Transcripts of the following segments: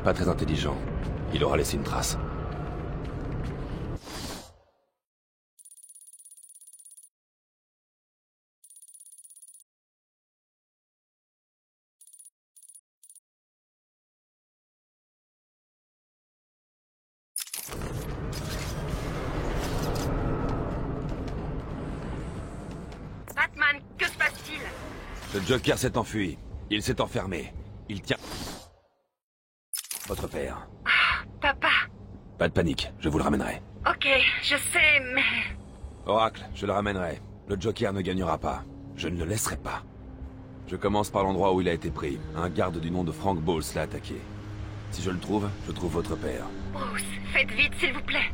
pas très intelligent. Il aura laissé une trace. Batman, que se passe-t-il? Le Joker s'est enfui. Il s'est enfermé. Il tient... votre père. Papa. Pas de panique, je vous le ramènerai. Ok, je sais, mais... Oracle, je le ramènerai. Le Joker ne gagnera pas. Je ne le laisserai pas. Je commence par l'endroit où il a été pris. Un garde du nom de Frank Bowles l'a attaqué. Si je le trouve, je trouve votre père. Bruce, faites vite, s'il vous plaît.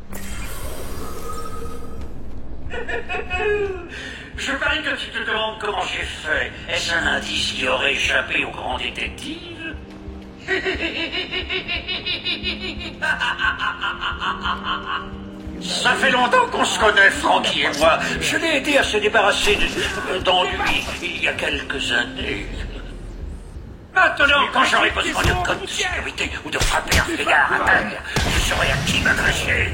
Je parie que tu te demandes comment j'ai fait. Est-ce un indice qui aurait échappé au grand détective? Ça fait longtemps qu'on se connaît, Frankie et moi. Je l'ai aidé à se débarrasser d'ennui il y a quelques années. Maintenant, quand j'aurai besoin de code de sécurité ou de frapper un flégard à terre, je saurai à qui m'adresser.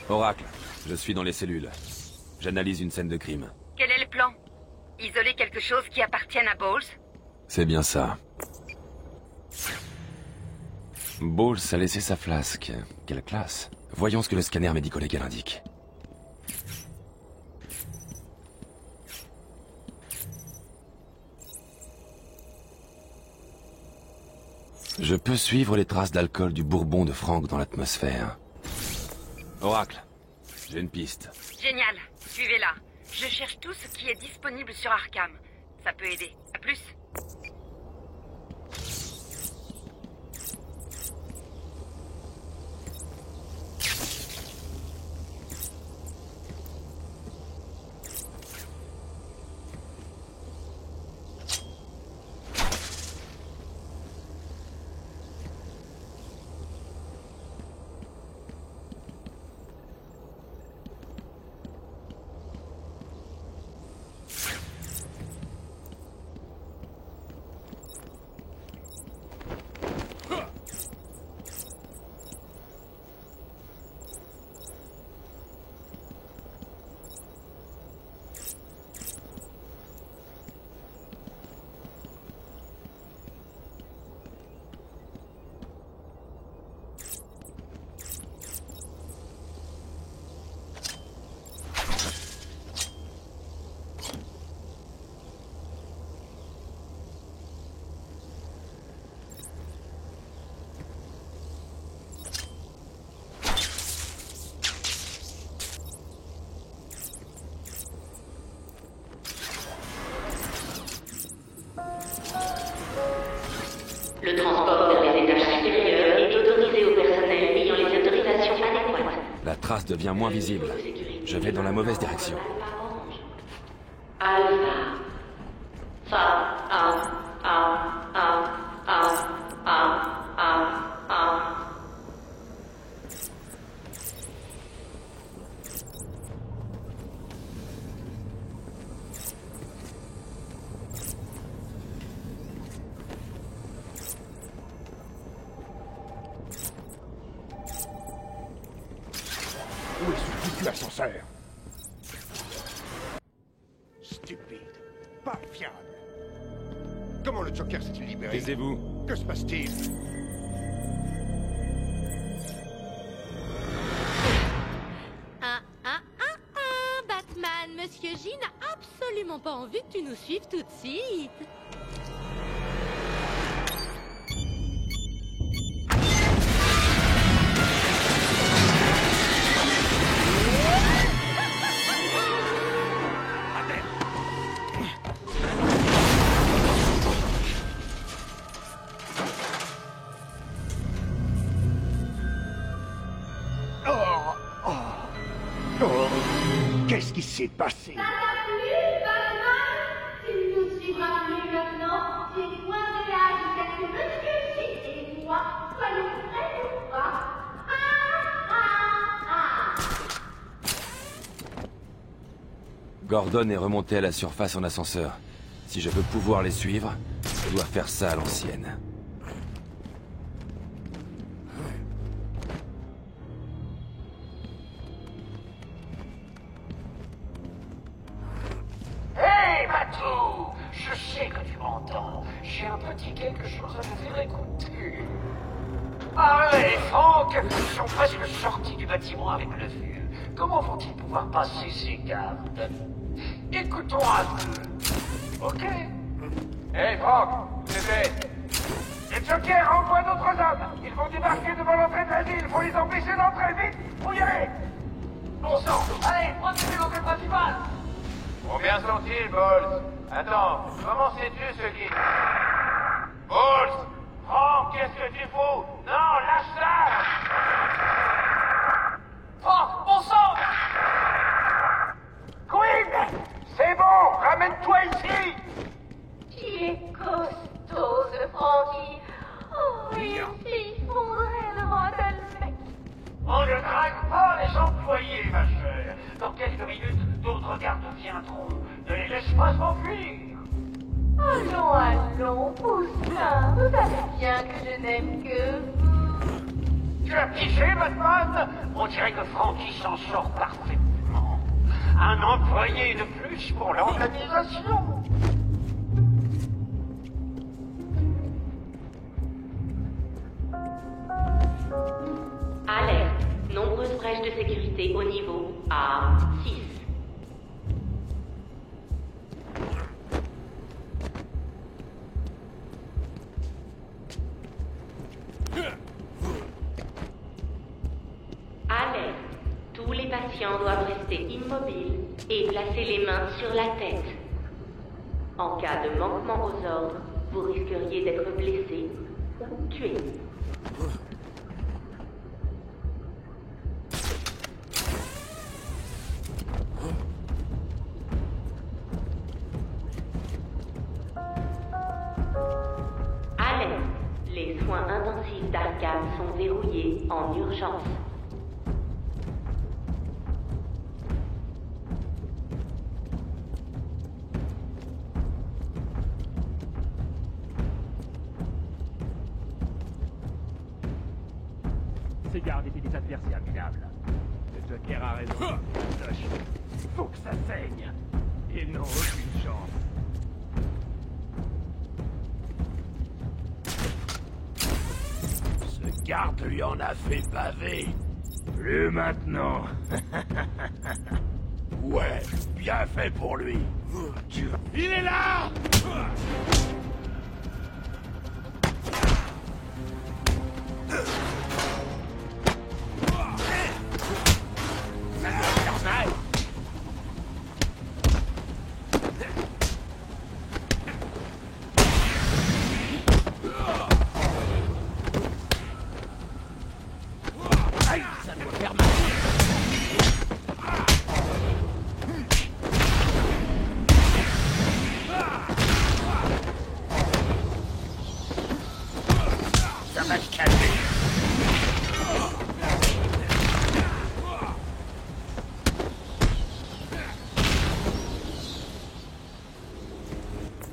Oracle, je suis dans les cellules. J'analyse une scène de crime. Quel est le plan? Isoler quelque chose qui appartienne à Bowles? C'est bien ça. Bowles a laissé sa flasque. Quelle classe. Voyons ce que le scanner médico-légal indique. Je peux suivre les traces d'alcool du bourbon de Frank dans l'atmosphère. Oracle, j'ai une piste. Génial, suivez-la. Je cherche tout ce qui est disponible sur Arkham. Ça peut aider. À plus. Le transport vers les étages supérieurs est autorisé au personnel ayant les autorisations adéquates. La trace devient moins visible. Je vais dans la mauvaise direction. Alpha. Fa. A. A. A. A. A. A. A. Où est ce foutu ascenseur? Stupide. Pas fiable. Comment le Joker s'est-il libéré? Taisez-vous. Que se passe-t-il? Batman, Monsieur J n'a absolument pas envie que tu nous suives tout de suite. Qu'est-ce qui s'est passé? Ça t'a plu, Batman? Tu nous suivras plus maintenant. C'est loin de là jusqu'à ce que Monsieur X et moi soyons prêts ou pas. Gordon est remonté à la surface en ascenseur. Si je veux pouvoir les suivre, je dois faire ça à l'ancienne. Hey, Matou! Je sais que tu m'entends. J'ai un petit quelque chose à te faire écouter. Allez, Franck! Ils sont presque sortis du bâtiment avec le vieux. Comment vont-ils pouvoir passer ces gardes? Écoutons un peu. Ok? Hey Franck, c'est fait. Les Jokers envoient d'autres hommes. Ils vont débarquer devant l'entrée de la ville. Faut les empêcher d'entrer vite. Faut y aller. Bon sang. Allez, prenez l'entrée principale. Combien sont-ils, Balls? Attends, comment sais-tu ce qui... Balls! Franck, qu'est-ce que tu fous? Non, lâche ça! Franck, bon sang. Queen! C'est bon, ramène-toi ici. Il est costaud, ce Frankie. Oh, il s'effondrait devant un mec. On ne drague pas les employés, ma chère. Dans quelques minutes, d'autres gardes viendront. Ne les laisse pas s'enfuir. Allons, allons, Poussin. Vous savez bien que je n'aime que vous. Tu as pigé, Batman? On dirait que Frankie s'en sort parfaitement. Un employé de plus pour l'organisation. Alerte. Nombreuses brèches de sécurité au niveau A6. Alerte. Tous les patients doivent rester immobiles et placer les mains sur la tête. En cas de manquement aux ordres, vous risqueriez d'être blessé ou tué. Alerte. Les soins intensifs d'Arkham sont verrouillés en urgence. Ces gardes étaient des adversaires minables. Le Joker a raison. Faut que ça saigne. Ils n'ont aucune chance. Ce garde lui en a fait baver. Plus maintenant. Ouais, bien fait pour lui. Il est là!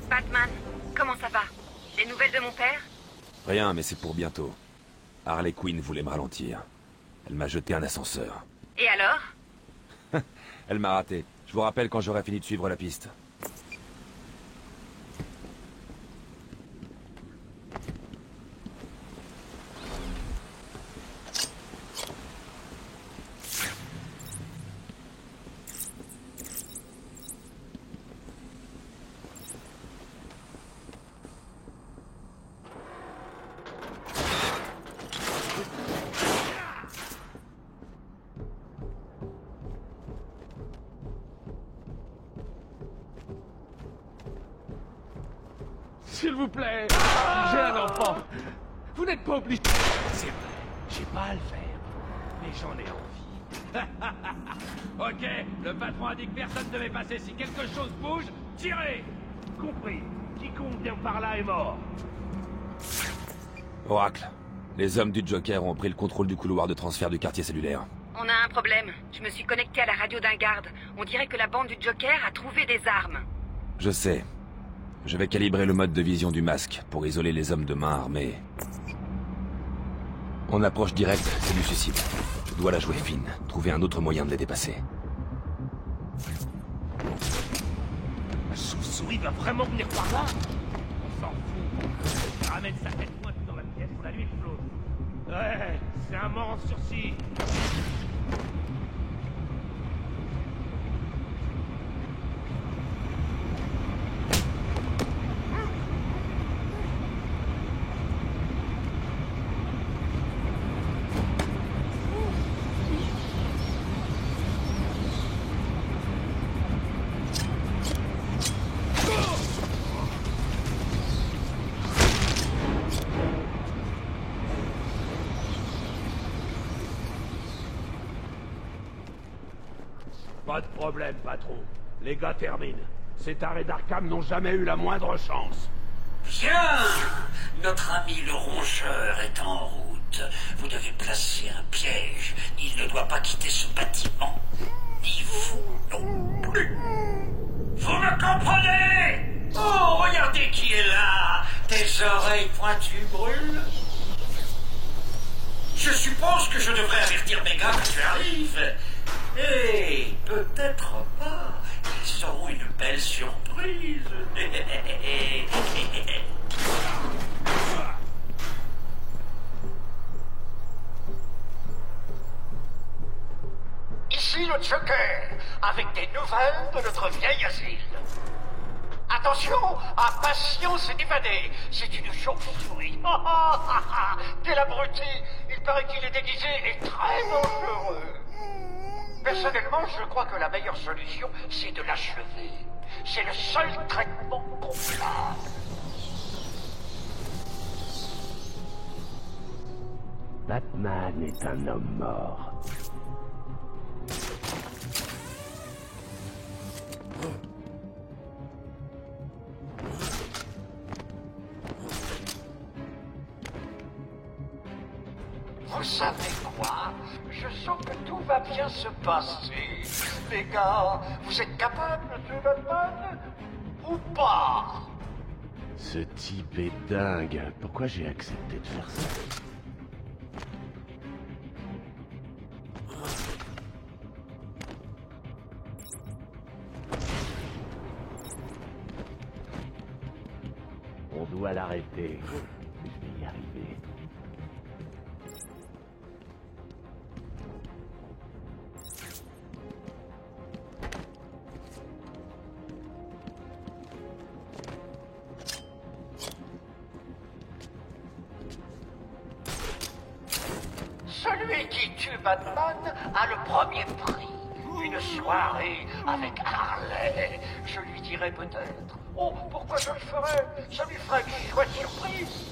Batman, comment ça va? Des nouvelles de mon père? Rien, mais c'est pour bientôt. Harley Quinn voulait me ralentir. Elle m'a jeté un ascenseur. Et alors? Elle m'a raté. Je vous rappelle quand j'aurai fini de suivre la piste. S'il vous plaît, j'ai un enfant. Vous n'êtes pas obligé. C'est vrai, j'ai pas à le faire, mais j'en ai envie. Ok, le patron a dit que personne ne devait passer. Si quelque chose bouge, tirez. Compris. Quiconque vient par là est mort. Oracle, les hommes du Joker ont pris le contrôle du couloir de transfert du quartier cellulaire. On a un problème. Je me suis connecté à la radio d'un garde. On dirait que la bande du Joker a trouvé des armes. Je sais. Je vais calibrer le mode de vision du masque pour isoler les hommes de main armés. En approche directe, c'est du suicide. Je dois la jouer fine, trouver un autre moyen de les dépasser. La chauve-souris va vraiment venir par là? On s'en fout. Il ramène sa tête pointue dans la pièce, ça lui explose. Ouais, c'est un mort en sursis. Pas de problème, patron. Les gars terminent. Ces tarés d'Arkham n'ont jamais eu la moindre chance. Bien! Notre ami le rongeur est en route. Vous devez placer un piège. Il ne doit pas quitter ce bâtiment. Ni vous non plus. Vous me comprenez? Oh, regardez qui est là! Tes oreilles pointues brûlent. Je suppose que je devrais avertir mes gars que tu arrives. Et peut-être pas. Ils auront une belle surprise. Ici le Joker, avec des nouvelles de notre vieil asile. Attention, impatient s'est évadé. C'est une chauve-souris. Quel abruti. Il paraît qu'il est déguisé et très dangereux. Personnellement, je crois que la meilleure solution, c'est de l'achever. C'est le seul traitement convenable. Batman est un homme mort. Vous savez quoi? Je sens que tout va bien se passer. Les gars, vous êtes capables de tuer Batman? Ou pas? Ce type est dingue. Pourquoi j'ai accepté de faire ça? On doit l'arrêter. Je vais y arriver. Celui qui tue Batman a le premier prix. Une soirée avec Harley. Je lui dirai peut-être. Oh, pourquoi je le ferais? Ça lui ferait une chouette surprise.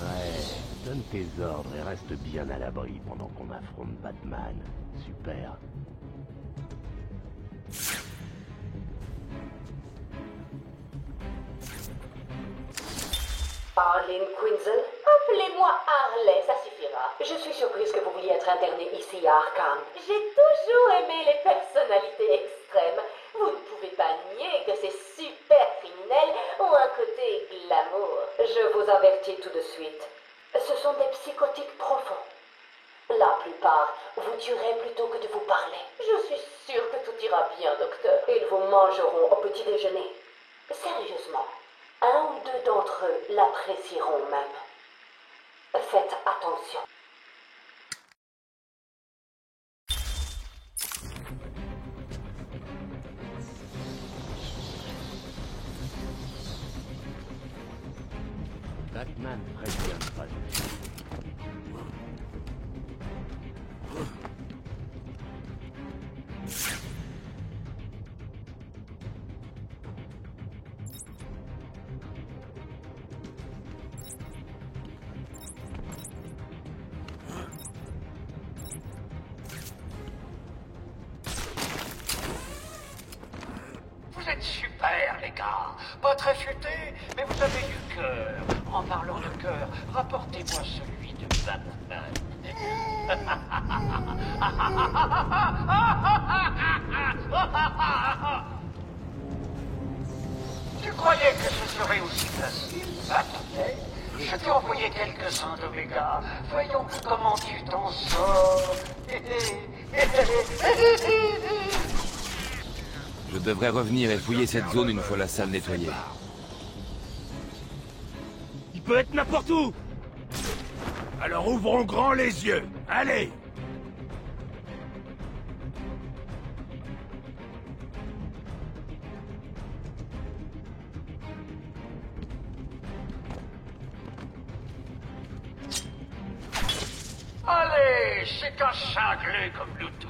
Ouais, donne tes ordres et reste bien à l'abri pendant qu'on affronte Batman. Super. Arlene Quinzel? Appelez-moi Harley, ça suffira. Je suis surprise que vous vouliez être interné ici à Arkham. J'ai toujours aimé les personnalités extrêmes. Vous ne pouvez pas nier que ces super criminels ont un côté glamour. Je vous avertis tout de suite. Ce sont des psychotiques profonds. La plupart vous tueraient plutôt que de vous parler. Je suis sûre que tout ira bien, docteur. Ils vous mangeront au petit déjeuner. Sérieusement. Un ou deux d'entre eux l'apprécieront même. Faites attention. Batman prévient pas de... êtes super, les gars. Pas très futés, mais vous avez du cœur. En parlant de cœur, rapportez-moi celui de Batman. Tu croyais que ce serait aussi facile, Batman? Je t'ai envoyé quelques-uns d'Oméga. Voyons comment tu t'en sors. Je devrais revenir et fouiller cette zone une fois la salle nettoyée. Il peut être n'importe où. Alors ouvrons grand les yeux. Allez! Allez, c'est un cinglé comme Bluetooth.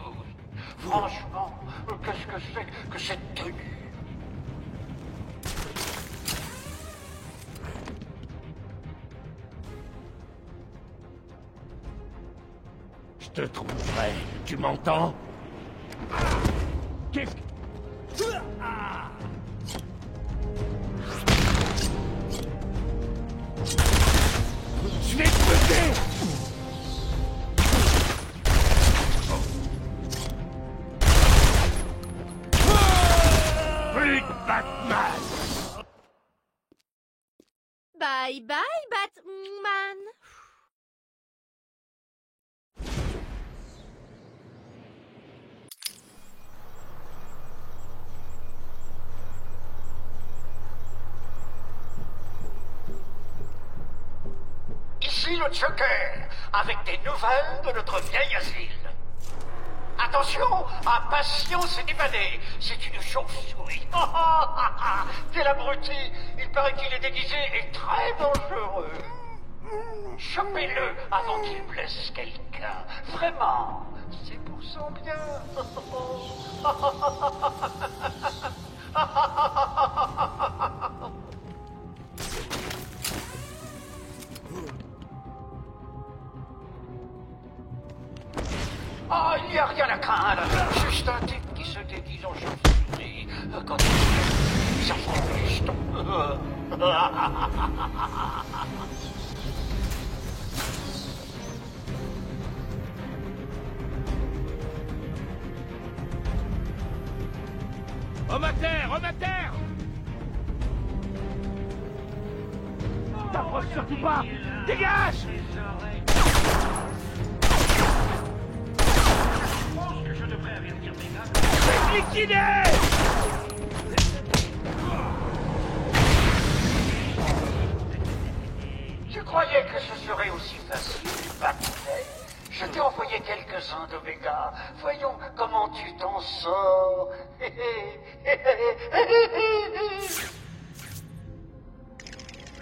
Franchement, qu'est-ce que c'est que cette tenue? Je te trouverai. Tu m'entends? Qu'est-ce que... Je vais te péter! Plus de Batman! Bye bye, Batman. Ici le Joker, avec des nouvelles de notre vieil asile. Attention, impatient s'est évadé. C'est une chauve-souris. Quel abruti! Il paraît qu'il est déguisé et très dangereux. Chopez-le avant qu'il blesse quelqu'un. Vraiment, c'est pour son bien. Oh, il n'y a rien à craindre. Juste un type qui se déguise en chauve-souris. Quand il ça fait un piston. Homme à terre! Homme à terre! T'approches surtout pas! Dégage! Je devrais avertir mes gars. Faites liquider! Tu croyais que ce serait aussi facile, Batman? Je t'ai envoyé quelques-uns d'Oméga. Voyons comment tu t'en sors.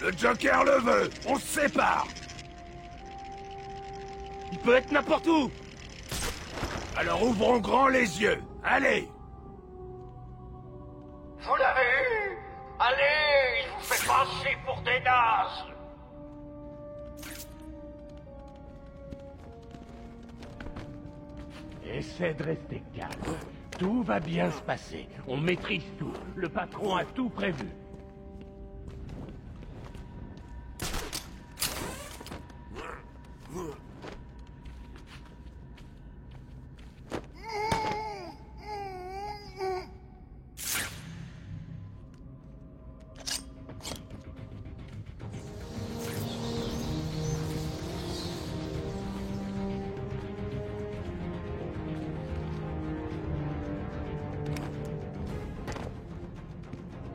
Le Joker le veut! On se sépare! Il peut être n'importe où! Alors ouvrons grand les yeux! Allez! Vous l'avez eu? Allez, il vous fait passer pour des nazes. Essaie de rester calme. Tout va bien se passer. On maîtrise tout. Le patron a tout prévu.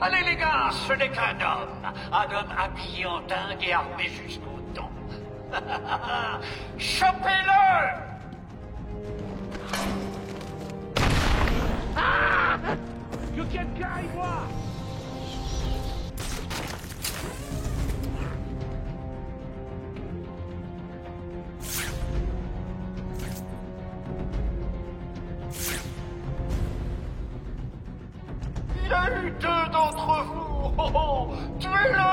Allez les gars, ce n'est qu'un homme. Un homme habillé en dingue et armé jusqu'aux dents. Chopez-le! Que quelqu'un aille voir! Il y a eu deux d'entre vous. Oh, tuez-le!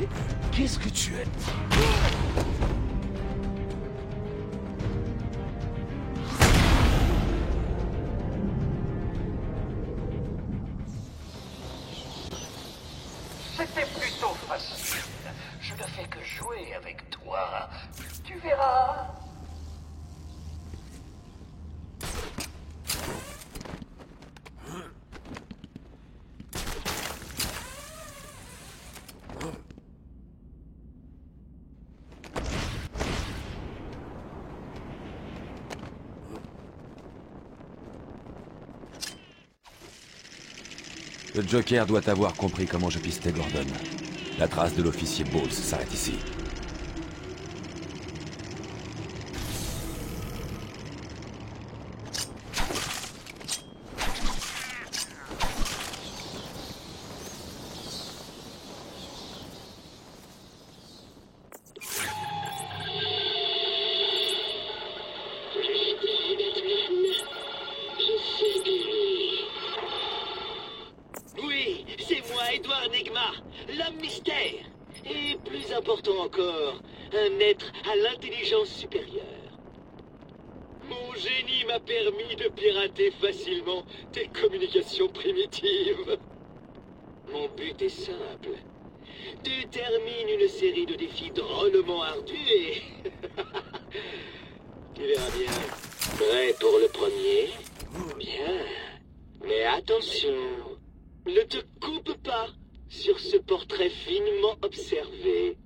tuer? Qu'est-ce que tu es? C'était plutôt facile. Je ne fais que jouer avec toi. Tu verras. Le Joker doit avoir compris comment je pistais Gordon. La trace de l'officier Bowles s'arrête ici. Oui, c'est moi, Edward Nigma, l'homme mystère. Et plus important encore, un être à l'intelligence supérieure. Mon génie m'a permis de pirater facilement tes communications primitives. Mon but est simple. Tu termines une série de défis drôlement ardus et... tu verras bien. Prêt pour le premier? Bien. Mais attention, ne te coupe pas sur ce portrait finement observé.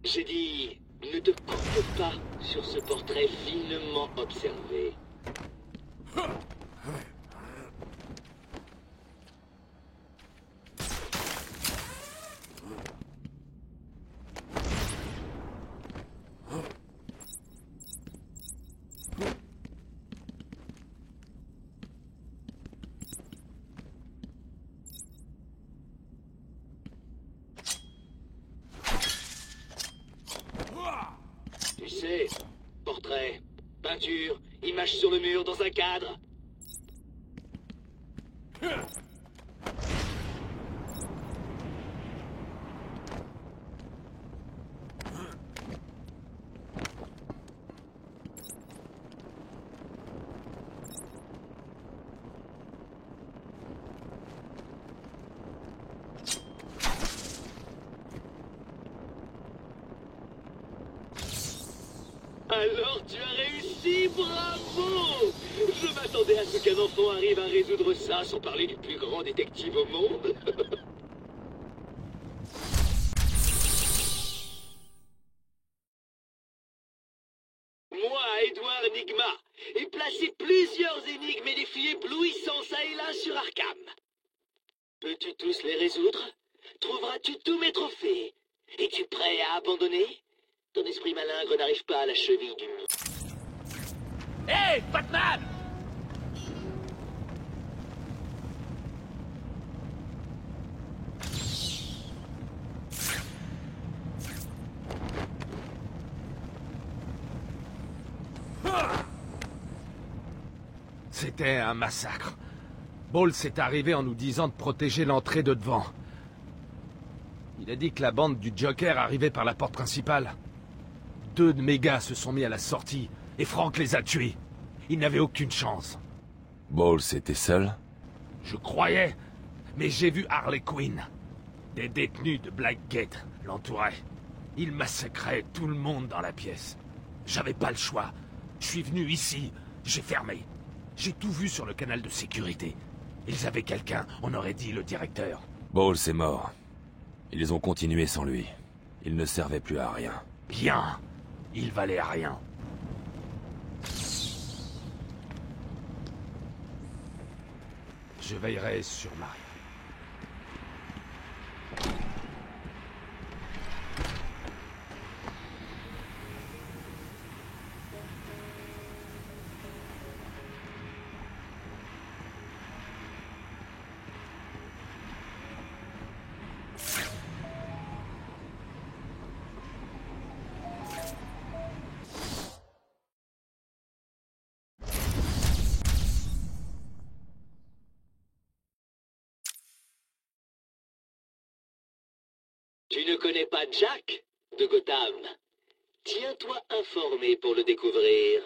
J'ai dit, ne te coupe pas sur ce portrait finement observé. Tu sais, portrait, peinture, image sur le mur dans un cadre. Alors tu as réussi, bravo! Je m'attendais à ce qu'un enfant arrive à résoudre ça sans parler du plus grand détective au monde. Moi, Edward Nigma, ai placé plusieurs énigmes et défis éblouissants ça et là sur Arkham. Peux-tu tous les résoudre? Trouveras-tu tous mes trophées? Es-tu prêt à abandonner? Ton esprit malingre n'arrive pas à la cheville du monde. Hé, Batman! C'était un massacre. Bowles est arrivé en nous disant de protéger l'entrée de devant. Il a dit que la bande du Joker arrivait par la porte principale. 2 de mes gars se sont mis à la sortie, et Frank les a tués. Ils n'avaient aucune chance. Bowles était seul? Je croyais, mais j'ai vu Harley Quinn. Des détenus de Blackgate l'entouraient. Ils massacraient tout le monde dans la pièce. J'avais pas le choix. Je suis venu ici, j'ai fermé. J'ai tout vu sur le canal de sécurité. Ils avaient quelqu'un, on aurait dit le directeur. Bowles est mort. Ils ont continué sans lui. Il ne servait plus à rien. Bien. Il valait à rien. Je veillerai sur Maria. Tu ne connais pas Jack de Gotham? Tiens-toi informé pour le découvrir.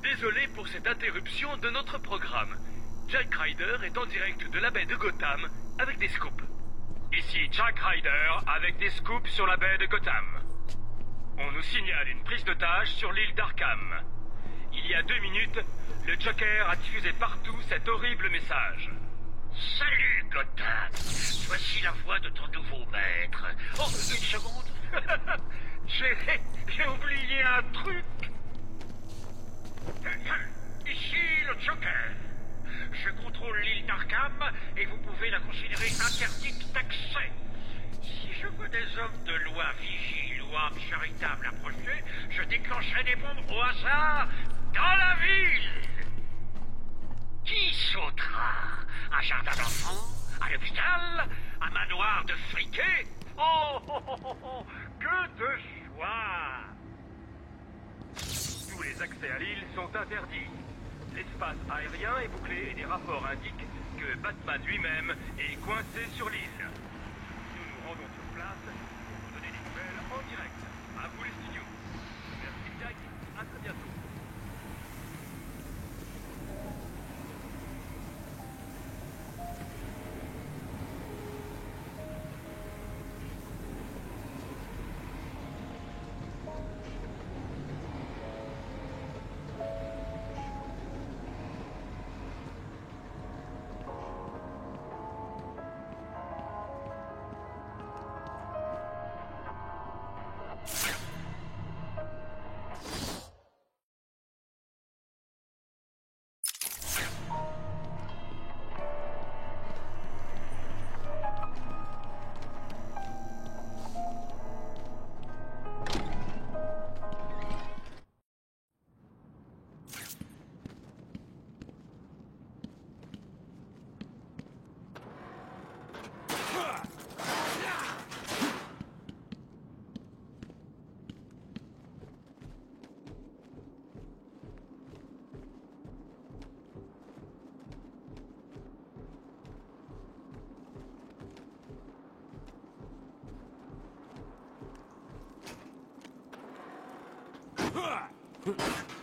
Désolé pour cette interruption de notre programme. Jack Ryder est en direct de la baie de Gotham avec des scoops. Ici Jack Ryder avec des scoops sur la baie de Gotham. On nous signale une prise d'otage sur l'île d'Arkham. Il y a 2 minutes, le Joker a diffusé partout cet horrible message. Salut, Gotham. Voici la voix de ton nouveau maître. Oh, une seconde. J'ai oublié un truc. Ici le Joker. Je contrôle l'île d'Arkham et vous pouvez la considérer interdite d'accès. Si je vois des hommes de loi vigiles ou âmes charitables approcher, je déclencherai des bombes au hasard dans la ville. Qui sautera? Un jardin d'enfants? Un hôpital? Un manoir de friquet? Oh, que de choix! Tous les accès à l'île sont interdits. L'espace aérien est bouclé et des rapports indiquent que Batman lui-même est coincé sur l'île. Nous nous rendons sur place pour vous donner des nouvelles en direct. À vous les studios. Merci Jack, à très bientôt. Huh!